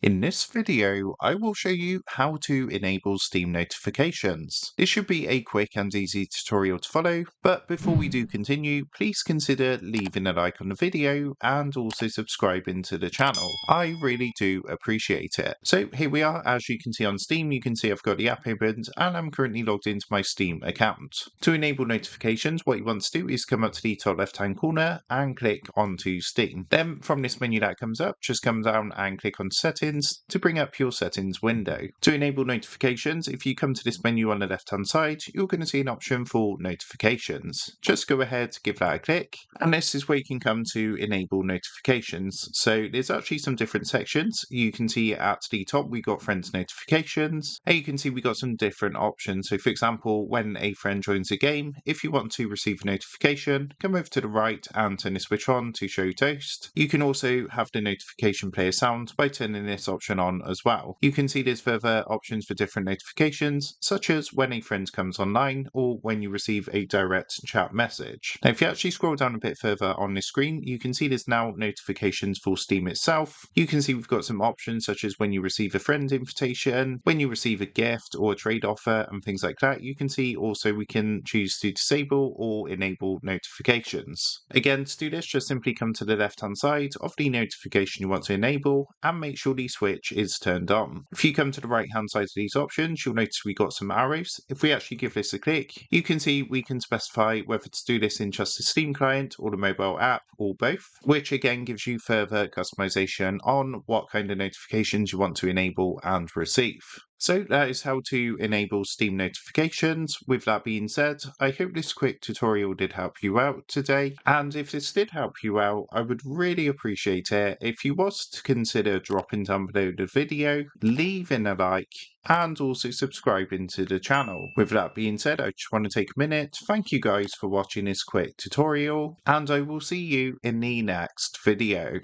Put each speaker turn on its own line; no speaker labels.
In this video, I will show you how to enable Steam notifications. This should be a quick and easy tutorial to follow, but before we do continue, please consider leaving a like on the video and also subscribing to the channel. I really do appreciate it. So here we are, as you can see on Steam, you can see I've got the app opened and I'm currently logged into my Steam account. To enable notifications, what you want to do is come up to the top left hand corner and click onto Steam. Then from this menu that comes up, just come down and click on Settings to bring up your settings window. To enable notifications, if you come to this menu on the left hand side, you're going to see an option for notifications. Just go ahead, give that a click, and this is where you can come to enable notifications. So there's actually some different sections. You can see at the top we got friends notifications, and you can see we got some different options. So for example, when a friend joins a game, if you want to receive a notification, come over to the right and turn the switch on to show toast. You can also have the notification player sound by turning this option on as well. You can see there's further options for different notifications, such as when a friend comes online or when you receive a direct chat message. Now, if you actually scroll down a bit further on the screen, you can see there's now notifications for Steam itself. You can see we've got some options such as when you receive a friend invitation, when you receive a gift or a trade offer and things like that. You can see also we can choose to disable or enable notifications. Again, to do this, just simply come to the left hand side of the notification you want to enable and make sure the switch is turned on. If you come to the right hand side of these options, you'll notice we got some arrows. If we actually give this a click, you can see we can specify whether to do this in just the Steam client or the mobile app or both, which again gives you further customization on what kind of notifications you want to enable and receive. So that is how to enable Steam notifications. With that being said, I hope this quick tutorial did help you out today. And if this did help you out, I would really appreciate it if you was to consider dropping down below the video, leaving a like, and also subscribing to the channel. With that being said, I just want to take a minute to thank you guys for watching this quick tutorial, and I will see you in the next video.